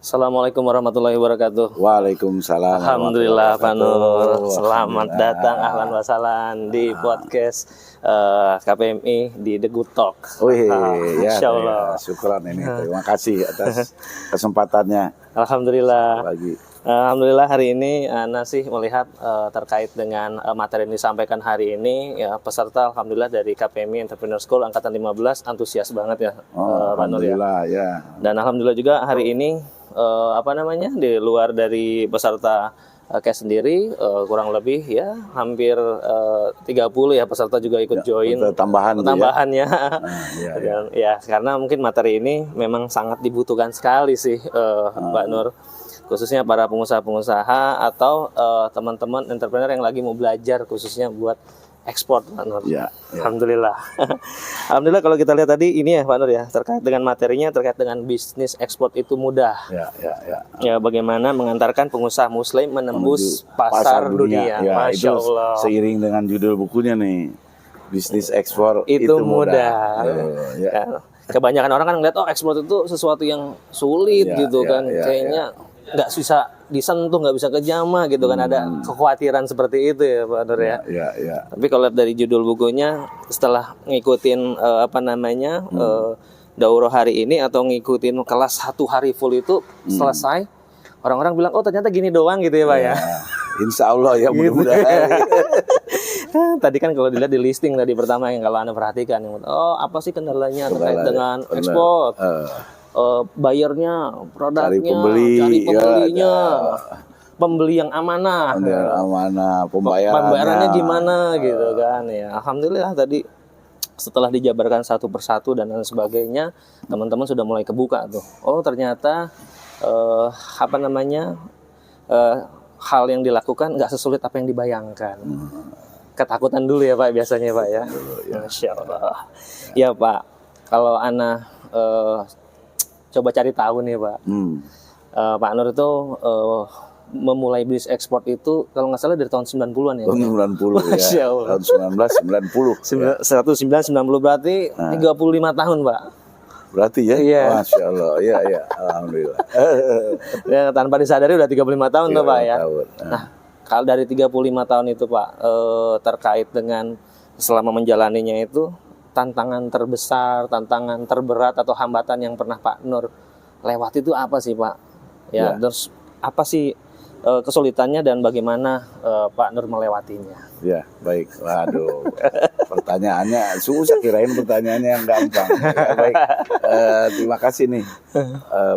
Assalamualaikum warahmatullahi wabarakatuh. Waalaikumsalam. Alhamdulillah Pak Nur, selamat datang ahlan wa sahlan di podcast KPMI di The Good Talk. Wih, Insyaallah. syukran ini. Terima kasih atas kesempatannya. Alhamdulillah. Bagi Alhamdulillah hari ini Ana sih melihat terkait dengan materi yang disampaikan hari ini ya, peserta alhamdulillah dari KPMI Entrepreneur School angkatan 15 antusias banget ya Pak Nur ya. Alhamdulillah ya. Dan alhamdulillah juga hari ini di luar dari peserta case sendiri kurang lebih ya hampir 30 ya peserta juga ikut join tambahannya dan ya karena mungkin materi ini memang sangat dibutuhkan sekali sih Mbak Nur, khususnya para pengusaha-pengusaha atau teman-teman entrepreneur yang lagi mau belajar khususnya buat ekspor Pak Nur. Ya. Alhamdulillah. Alhamdulillah kalau kita lihat tadi ini ya Pak Nur ya, terkait dengan materinya terkait dengan bisnis ekspor itu mudah. Ya bagaimana mengantarkan pengusaha muslim menembus pasar dunia. Ya, Masya Allah. Seiring dengan judul bukunya nih, bisnis ekspor itu mudah. Ya. Kebanyakan orang kan ngeliat ekspor itu sesuatu yang sulit gitu kan. Kayaknya nggak bisa disentuh, nggak bisa kejama gitu kan, ada kekhawatiran seperti itu ya Pak Nur ya. Tapi kalau lihat dari judul bukunya, setelah ngikutin daurah hari ini atau ngikutin kelas 1 hari full itu selesai, orang-orang bilang oh ternyata gini doang gitu ya Pak ya. Insya Allah ya mudah-mudahan. Tadi kan kalau dilihat di listing tadi pertama yang kalau Anda perhatikan, apa sih kendalanya terkait dengan ekspor? Bayarnya, produknya, cari pembelinya, pembeli yang amanah, pembayarannya gimana gitu kan ya. Alhamdulillah tadi setelah dijabarkan satu persatu dan lain sebagainya, teman-teman sudah mulai kebuka tuh. Oh ternyata hal yang dilakukan nggak sesulit apa yang dibayangkan. Ketakutan dulu ya Pak biasanya Pak ya. Masya Allah. Ya Pak, kalau Ana coba cari tahu nih Pak. Pak Nur itu memulai bisnis ekspor itu kalau nggak salah dari tahun 90-an ya. Tahun 90 ya. Tahun 1990. 1990 berarti 35 tahun Pak. Berarti ya? Iya. Masya Allah. Iya. Alhamdulillah. Ya, tanpa disadari udah 35 tahun tuh Pak ya. Nah, kalau dari 35 tahun itu Pak terkait dengan selama menjalaninya itu tantangan terbesar, tantangan terberat atau hambatan yang pernah Pak Nur lewati itu apa sih Pak? Ya. Terus apa sih kesulitannya dan bagaimana Pak Nur melewatinya? Ya, baik. Waduh, pertanyaannya susah, kirain pertanyaannya yang gampang. Ya, baik. Terima kasih nih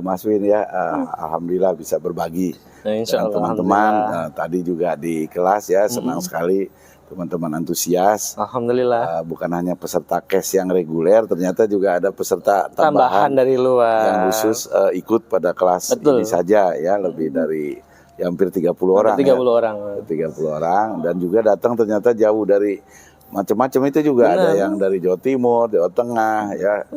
Mas Win ya. Alhamdulillah bisa berbagi dengan teman-teman. Tadi juga di kelas ya, senang sekali. Teman-teman antusias. Alhamdulillah. Bukan hanya peserta case yang reguler, ternyata juga ada peserta tambahan dari luar yang khusus ikut pada kelas ini saja ya, lebih dari hampir 30 orang. 30 orang. 30 orang dan juga datang ternyata jauh dari macam-macam itu juga. Benar. Ada yang dari Jawa Timur, Jawa Tengah ya.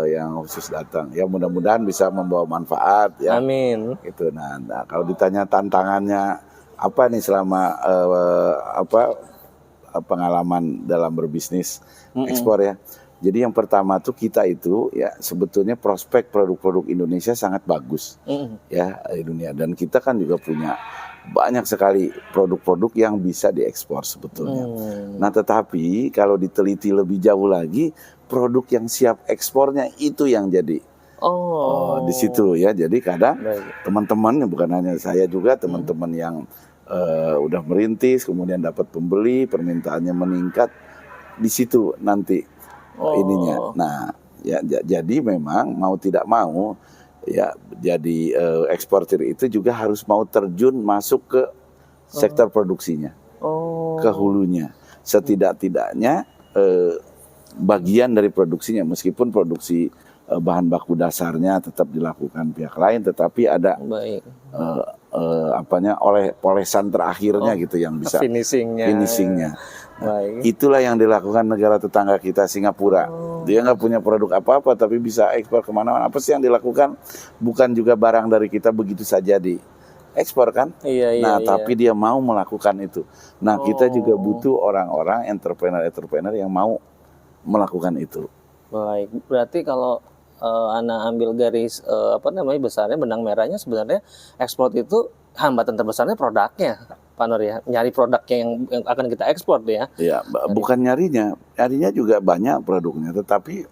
Yang khusus datang. Ya mudah-mudahan bisa membawa manfaat ya. Amin. Gitu. Nah, kalau ditanya tantangannya apa nih selama pengalaman dalam berbisnis ekspor ya. Jadi yang pertama tuh kita itu ya sebetulnya prospek produk-produk Indonesia sangat bagus ya di dunia, dan kita kan juga punya banyak sekali produk-produk yang bisa diekspor sebetulnya. Nah tetapi kalau diteliti lebih jauh lagi, produk yang siap ekspornya itu yang jadi di situ ya. Jadi kadang teman-teman, bukan hanya saya juga, teman-teman yang udah merintis, kemudian dapat pembeli, permintaannya meningkat, di situ nanti ininya. Nah, ya jadi memang mau tidak mau ya, jadi eksportir itu juga harus mau terjun masuk ke sektor produksinya, ke hulunya. Setidak-tidaknya bagian dari produksinya, meskipun produksi bahan baku dasarnya tetap dilakukan pihak lain, tetapi ada olesan terakhirnya gitu yang bisa finishingnya. Itulah yang dilakukan negara tetangga kita, Singapura. Dia nggak punya produk apa-apa tapi bisa ekspor kemana-mana. Apa sih yang dilakukan? Bukan juga barang dari kita begitu saja diekspor kan? Tapi dia mau melakukan itu. Nah kita juga butuh orang-orang entrepreneur yang mau melakukan itu. Baik, berarti kalau Ana ambil garis besarnya, benang merahnya, sebenarnya ekspor itu hambatan terbesarnya produknya, Pak Nur ya, nyari produknya yang akan kita ekspor ya. Iya, bukan nyarinya juga banyak produknya, tetapi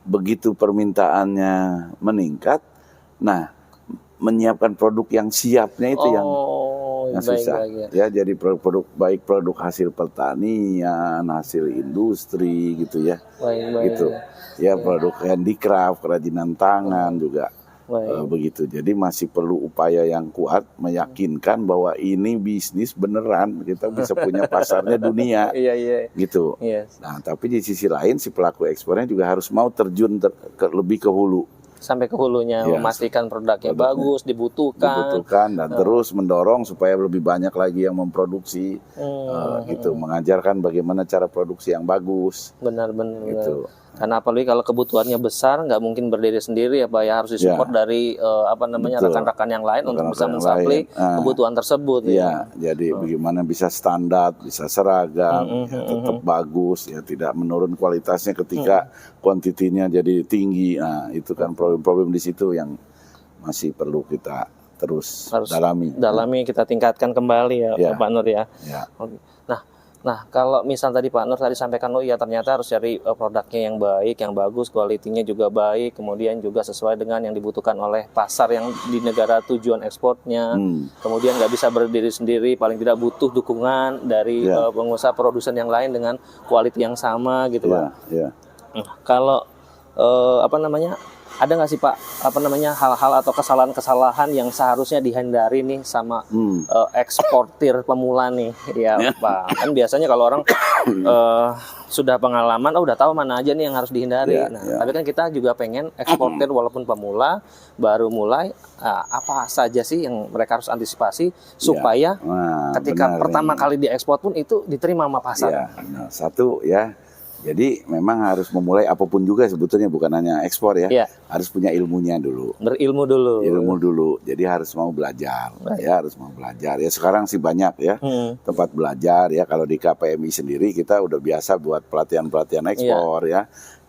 begitu permintaannya meningkat, nah menyiapkan produk yang siapnya itu yang susah. Baik. Ya, jadi produk baik produk hasil pertanian, hasil industri gitu ya. Gitu. Ya, produk handicraft, kerajinan tangan juga. Begitu. Jadi masih perlu upaya yang kuat meyakinkan bahwa ini bisnis beneran, kita bisa punya pasarnya dunia. Gitu. Nah, tapi di sisi lain si pelaku ekspornya juga harus mau terjun lebih ke hulu. Sampai ke hulunya, memastikan produknya bagus, dibutuhkan dan terus mendorong supaya lebih banyak lagi yang memproduksi, gitu, mengajarkan bagaimana cara produksi yang bagus. Benar. Gitu. Karena apalagi kalau kebutuhannya besar, nggak mungkin berdiri sendiri ya Pak ya, harus disupport dari rekan-rekan yang lain untuk bisa mensuplai kebutuhan tersebut. Jadi bagaimana bisa standar, bisa seragam, tetap bagus, ya tidak menurun kualitasnya ketika kuantitinya jadi tinggi. Nah, itu kan problem-problem di situ yang masih perlu kita terus dalami, kita tingkatkan kembali ya Pak Nur ya. Nah, kalau misal tadi Pak Nur tadi sampaikan, ternyata harus cari produknya yang baik, yang bagus, kualitinya juga baik, kemudian juga sesuai dengan yang dibutuhkan oleh pasar yang di negara tujuan ekspornya. Kemudian nggak bisa berdiri sendiri, paling tidak butuh dukungan dari pengusaha produsen yang lain dengan kualiti yang sama gitu Pak. Kalau ada nggak sih Pak hal-hal atau kesalahan-kesalahan yang seharusnya dihindari nih sama eksportir pemula nih ya Pak? Kan biasanya kalau orang sudah pengalaman, udah tahu mana aja nih yang harus dihindari. Tapi kan kita juga pengen eksportir walaupun pemula baru mulai, apa saja sih yang mereka harus antisipasi supaya ketika pertama kali diekspor pun itu diterima sama pasar. Satu ya. Jadi memang harus memulai apapun juga sebetulnya, bukan hanya ekspor ya. Harus punya ilmunya dulu. Berilmu dulu. Jadi harus mau belajar. Harus mau belajar. Ya sekarang sih banyak ya tempat belajar ya. Kalau di KPMI sendiri kita udah biasa buat pelatihan-pelatihan ekspor ya.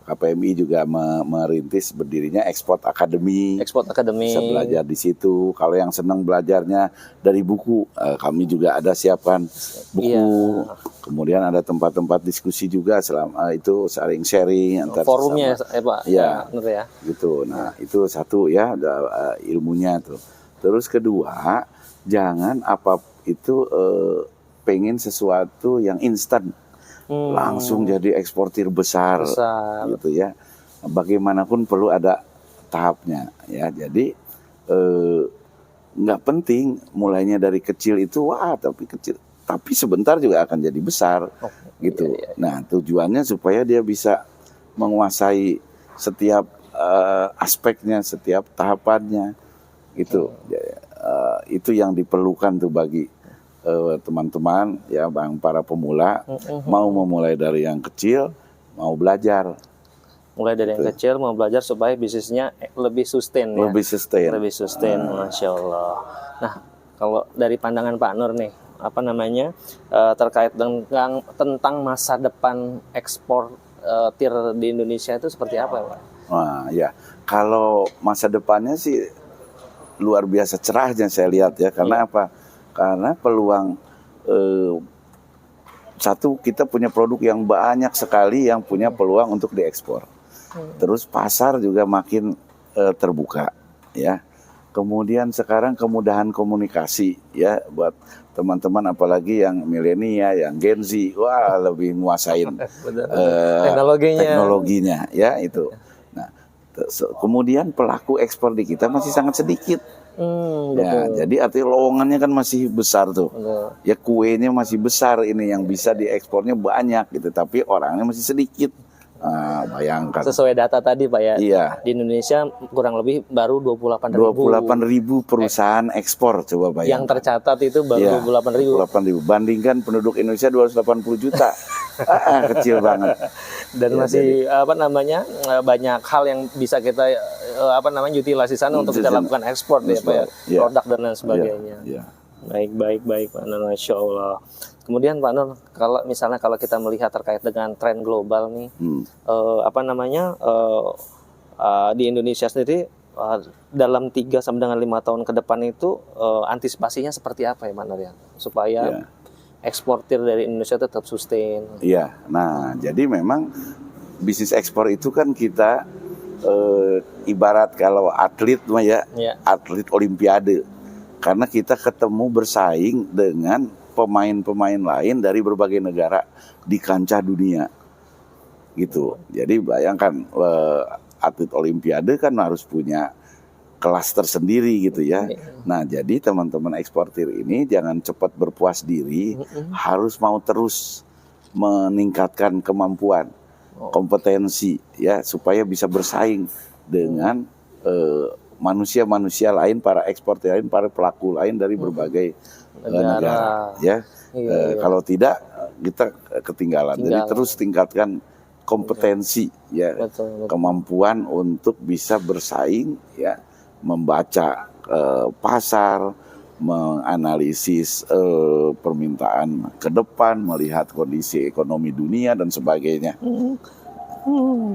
KPMI juga merintis berdirinya Export Academy. Bisa belajar di situ. Kalau yang senang belajarnya dari buku, kami juga ada siapkan buku. Kemudian ada tempat-tempat diskusi juga, selama itu saling sharing antar forumnya Pak. Gitu. Nah, itu satu ya, ilmunya tuh. Terus kedua, jangan pengen sesuatu yang instan. Langsung jadi eksportir besar gitu ya. Bagaimanapun perlu ada tahapnya ya. Jadi nggak penting mulainya dari kecil itu tapi sebentar juga akan jadi besar gitu. Nah, tujuannya supaya dia bisa menguasai setiap aspeknya, setiap tahapannya gitu. Itu yang diperlukan tuh bagi teman-teman ya, para pemula mau memulai dari yang kecil, mau belajar. Mulai dari yang kecil, mau belajar supaya bisnisnya lebih sustain ya. Lebih sustain. Masya Allah. Nah, kalau dari pandangan Pak Nur nih, terkait dengan tentang masa depan ekspor di Indonesia itu seperti apa Pak? Ya, kalau masa depannya sih luar biasa cerahnya saya lihat ya. Karena apa? Karena peluang satu, kita punya produk yang banyak sekali yang punya peluang untuk diekspor. Terus pasar juga makin terbuka ya. Kemudian sekarang kemudahan komunikasi ya buat teman-teman, apalagi yang milenial, yang Gen Z, lebih nguasain teknologinya ya itu. Nah, kemudian pelaku ekspor di kita masih sangat sedikit. Jadi artinya lowongannya kan masih besar tuh. Ya kuenya masih besar ini, yang bisa diekspornya banyak gitu, tapi orangnya masih sedikit. Bayangkan. Sesuai data tadi Pak ya. Di Indonesia kurang lebih baru 28.000 perusahaan ekspor, coba bayangkan. Yang tercatat itu baru 28.000. Bandingkan penduduk Indonesia 280 juta. Kecil banget. Dan masih banyak hal yang bisa kita utilasi sana untuk kita lakukan ekspor ya Pak ya. Produk dan lain sebagainya. Baik Pak Nur, Masya Allah. Kemudian Pak Nur, kalau kita melihat terkait dengan tren global nih, di Indonesia sendiri dalam 3 sampai dengan 5 tahun ke depan itu antisipasinya seperti apa ya Pak Nur ya? Supaya eksportir dari Indonesia tetap sustain. Iya, nah jadi memang bisnis ekspor itu kan kita ibarat kalau atlet mah ya, atlet olimpiade. Karena kita ketemu bersaing dengan pemain-pemain lain dari berbagai negara di kancah dunia. Gitu. Jadi bayangkan atlet olimpiade kan harus punya kelas tersendiri gitu ya. Nah, jadi teman-teman eksportir ini jangan cepat berpuas diri, harus mau terus meningkatkan kemampuan, kompetensi ya supaya bisa bersaing dengan manusia-manusia lain, para eksportir lain, para pelaku lain dari berbagai negara ya. Kalau tidak kita ketinggalan. Jadi terus tingkatkan kompetensi ya, kemampuan untuk bisa bersaing ya, membaca pasar, menganalisis permintaan ke depan, melihat kondisi ekonomi dunia dan sebagainya.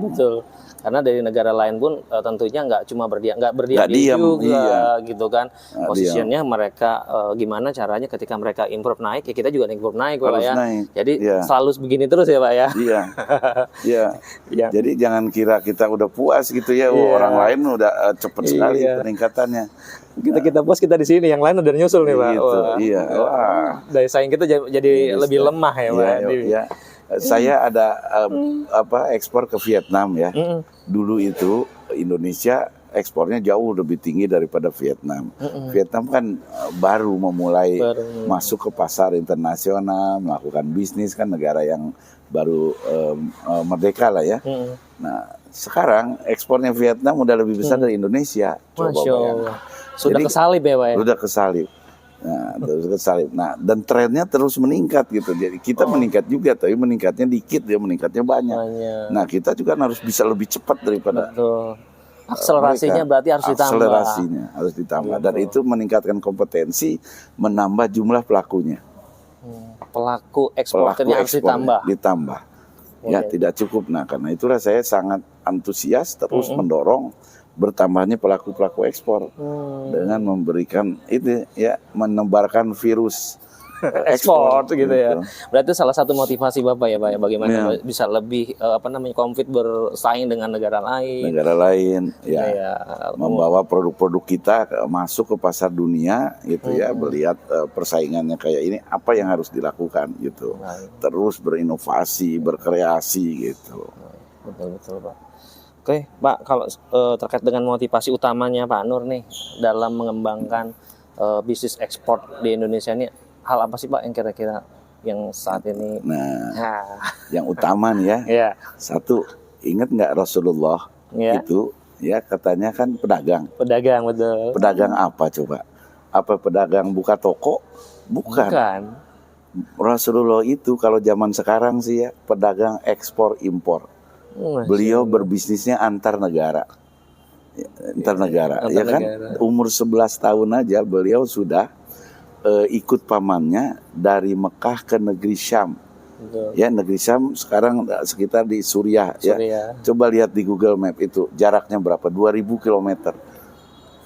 Betul. Karena dari negara lain pun tentunya nggak cuma berdiam juga gitu kan. Posisinya mereka gimana caranya ketika mereka import naik ya kita juga import naik Pak ya. Jadi selalu begini terus ya Pak ya. Jadi jangan kira kita udah puas gitu ya. Orang lain udah cepet sekali peningkatannya. Kita puas kita di sini, yang lain udah nyusul nih Pak. Gitu, daya saing kita jadi lebih lemah ya Pak. Saya ada ekspor ke Vietnam ya. Dulu itu Indonesia ekspornya jauh lebih tinggi daripada Vietnam. Vietnam kan baru memulai masuk ke pasar internasional, melakukan bisnis, kan negara yang baru merdeka lah ya. Nah, sekarang ekspornya Vietnam udah lebih besar dari Indonesia. Masya Allah. Sudah kesalip ya Pak ya? Sudah kesalip. Nah, dan trennya terus meningkat gitu. Jadi kita meningkat juga, tapi meningkatnya dikit, dia meningkatnya banyak. Nah, kita juga harus bisa lebih cepat daripada. Betul. Akselerasinya berarti harus ditambah. Akselerasinya harus ditambah. Dan itu meningkatkan kompetensi, menambah jumlah pelakunya. Pelaku ekspornya harus ditambah. Ya, tidak cukup. Nah, karena itulah saya sangat antusias terus mendorong bertambahnya pelaku-pelaku ekspor dengan memberikan itu ya, menebarkan virus ekspor gitu ya. Berarti salah satu motivasi Bapak ya Pak ya, bagaimana bisa lebih kompet bersaing dengan negara lain ya. Membawa produk-produk kita masuk ke pasar dunia gitu ya, melihat persaingannya kayak ini, apa yang harus dilakukan gitu. Terus berinovasi, berkreasi gitu. Betul Pak. Oke, Pak, kalau terkait dengan motivasi utamanya Pak Nur nih dalam mengembangkan bisnis ekspor di Indonesia ini, hal apa sih Pak yang kira-kira yang saat ini? Yang utama nih ya, satu, ingat nggak Rasulullah itu ya katanya kan pedagang. Pedagang, betul. Pedagang apa coba? Apa pedagang buka toko? Bukan. Rasulullah itu kalau zaman sekarang sih ya pedagang ekspor impor. Beliau berbisnisnya antar negara. Ya kan? Umur 11 tahun aja beliau sudah ikut pamannya dari Mekah ke negeri Syam. Ya, negeri Syam sekarang sekitar di Suriah. Ya. Coba lihat di Google Map itu jaraknya berapa? 2000 km.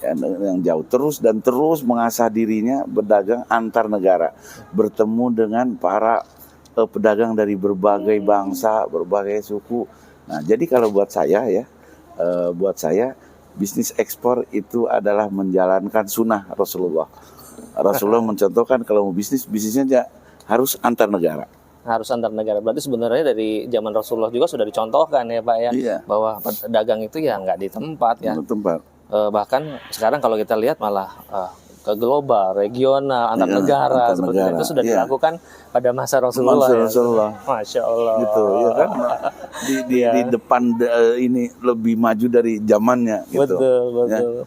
Ya, yang jauh terus mengasah dirinya berdagang antar negara, bertemu dengan para pedagang dari berbagai bangsa, berbagai suku. Nah, jadi kalau buat saya bisnis ekspor itu adalah menjalankan sunnah Rasulullah. Rasulullah mencontohkan kalau mau bisnisnya harus antar negara. Harus antar negara. Berarti sebenarnya dari zaman Rasulullah juga sudah dicontohkan ya Pak ya, bahwa pedagang itu ya nggak di tempat ya. Bahkan sekarang kalau kita lihat malah ke global, regional, antar negara seperti itu sudah dilakukan pada masa Rasulullah. Masya Allah. Gitu ya kan. Di depan ini lebih maju dari zamannya gitu. Betul.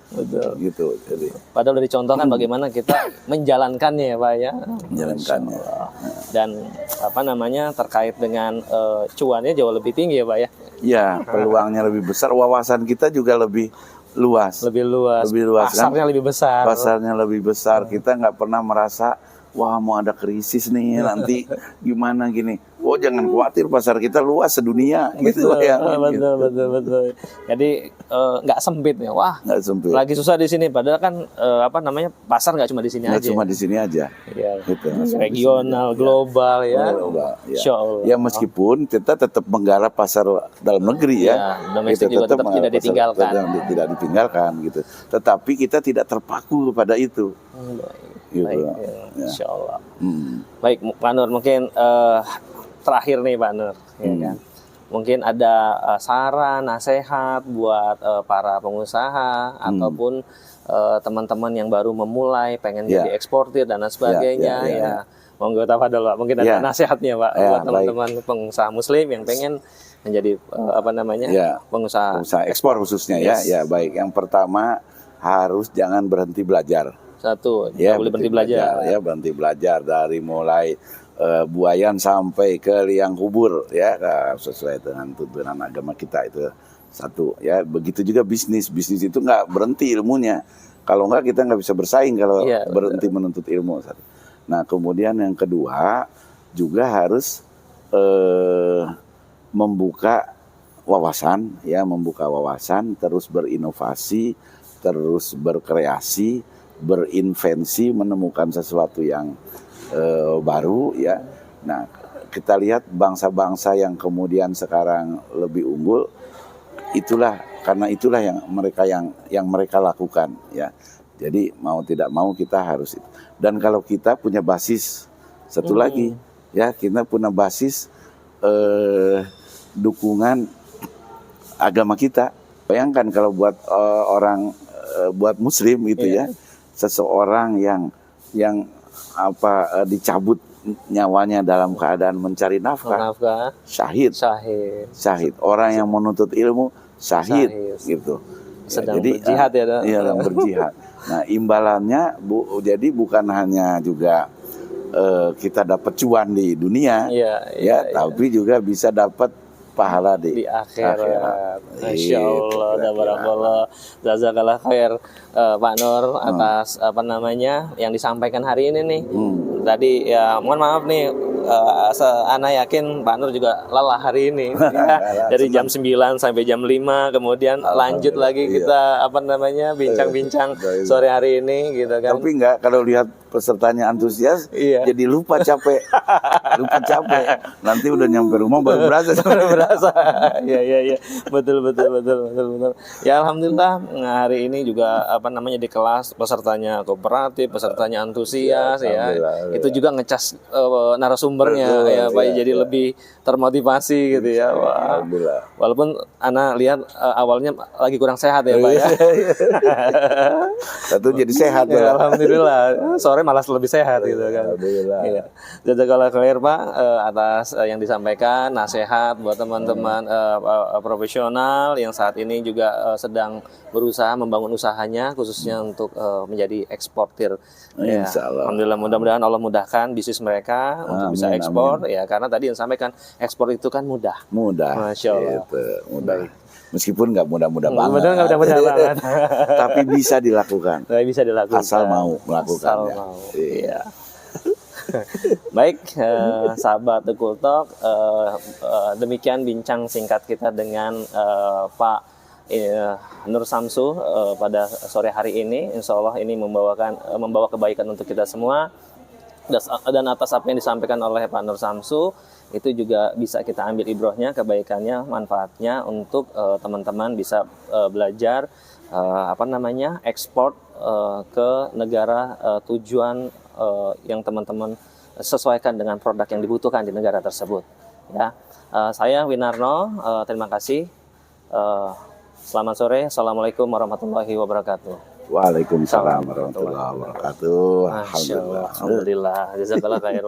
Gitu. Jadi padahal dari contohkan bagaimana kita menjalankannya ya Pak ya. Menjalankannya. Dan terkait dengan cuannya jauh lebih tinggi ya Pak ya. Ya, peluangnya lebih besar, wawasan kita juga lebih luas. Pasarnya kan? Lebih besar. Kita nggak pernah merasa wah mau ada krisis nih nanti gimana gini. oh jangan khawatir, pasar kita luas sedunia. Gitu ya. Betul. Jadi nggak sempit ya. Wah, nggak sempit. Lagi susah di sini. Padahal kan pasar nggak cuma di sini aja. Nggak cuma di sini aja. Ya. Gitu. Regional, global ya. Global, ya. Insya Allah. Ya meskipun kita tetap menggarap pasar dalam negeri ya. Domestik juga tetap tidak ditinggalkan. Tidak ditinggalkan gitu. Tetapi kita tidak terpaku kepada itu. Gitu. Baik, Insya Allah. Baik, Pak Nur, mungkin terakhir nih Pak Nur, ya kan? Mungkin ada saran, nasihat buat para pengusaha ataupun teman-teman yang baru memulai, pengen jadi eksportir dan lain sebagainya. Monggo tafadhol Pak, mungkin ada nasihatnya Pak buat teman-teman pengusaha Muslim yang pengen menjadi pengusaha ekspor khususnya. Ya baik. Yang pertama harus jangan berhenti belajar. Satu, boleh berhenti belajar. Ya, berhenti belajar dari mulai buayan sampai ke liang kubur ya, sesuai dengan tuntunan agama kita itu satu ya. Begitu juga bisnis itu nggak berhenti ilmunya. Kalau nggak kita nggak bisa bersaing kalau berhenti menuntut ilmu. Nah kemudian yang kedua juga harus membuka wawasan, terus berinovasi, terus berkreasi, berinvensi, menemukan sesuatu yang baru ya. Nah, kita lihat bangsa-bangsa yang kemudian sekarang lebih unggul, karena itulah yang mereka lakukan ya. Jadi mau tidak mau kita harus itu. Dan kalau kita punya basis satu lagi ya, kita punya basis dukungan agama kita. Bayangkan kalau buat buat Muslim gitu ya, seseorang yang dicabut nyawanya dalam keadaan mencari nafkah, syahid. Orang yang menuntut ilmu syahid. Gitu. Sedang berjihad ya. Iya, sedang berjihad. Nah, imbalannya jadi bukan hanya juga kita dapat cuan di dunia, tapi juga bisa dapat pahala di akhirat. Masya Allah, barakallah, jazakallah khair Pak Nur atas yang disampaikan hari ini nih. Tadi ya mohon maaf nih, Ana yakin Pak Nur juga lelah hari ini ya. Dari jam 9 sampai jam 5, kemudian lanjut lagi kita bincang-bincang sore hari ini gitu kan. Tapi enggak, kalau lihat pesertanya antusias jadi lupa capek. Nanti udah nyampe rumah baru berasa. Iya. Betul. Ya alhamdulillah hari ini juga di kelas pesertanya kooperatif, pesertanya antusias ya. Itu juga ngecas narasumbernya Pak, jadi lebih termotivasi gitu ya. Wah. Walaupun Ana lihat awalnya lagi kurang sehat ya Pak ya. Satu jadi sehat ya. Alhamdulillah. Sore malah lebih sehat gitu kan. Alhamdulillah. Iya. Jazakallah khair Pak atas yang disampaikan, nasihat buat teman-teman profesional yang saat ini juga sedang berusaha membangun usahanya khususnya untuk menjadi eksportir. Ya. Alhamdulillah, mudah-mudahan Allah mudahkan bisnis mereka untuk bisa ekspor ya, karena tadi yang sampaikan ekspor itu kan mudah. Masya Allah. Gitu, mudah. Meskipun nggak mudah-mudah banget. Tapi bisa dilakukan. Asal mau melakukannya. Iya. Baik, sahabat The Cool Talk, demikian bincang singkat kita dengan Pak Nur Samsu pada sore hari ini. Insya Allah ini membawa kebaikan untuk kita semua. Dan atas apa yang disampaikan oleh Pak Nur Samsu itu juga bisa kita ambil ibrohnya, kebaikannya, manfaatnya untuk teman-teman bisa belajar ekspor ke negara tujuan yang teman-teman sesuaikan dengan produk yang dibutuhkan di negara tersebut. Ya, saya Winarno, terima kasih. Selamat sore. Assalamualaikum warahmatullahi wabarakatuh. Waalaikumsalam warahmatullahi wabarakatuh. Alhamdulillah. Jazakallah khair.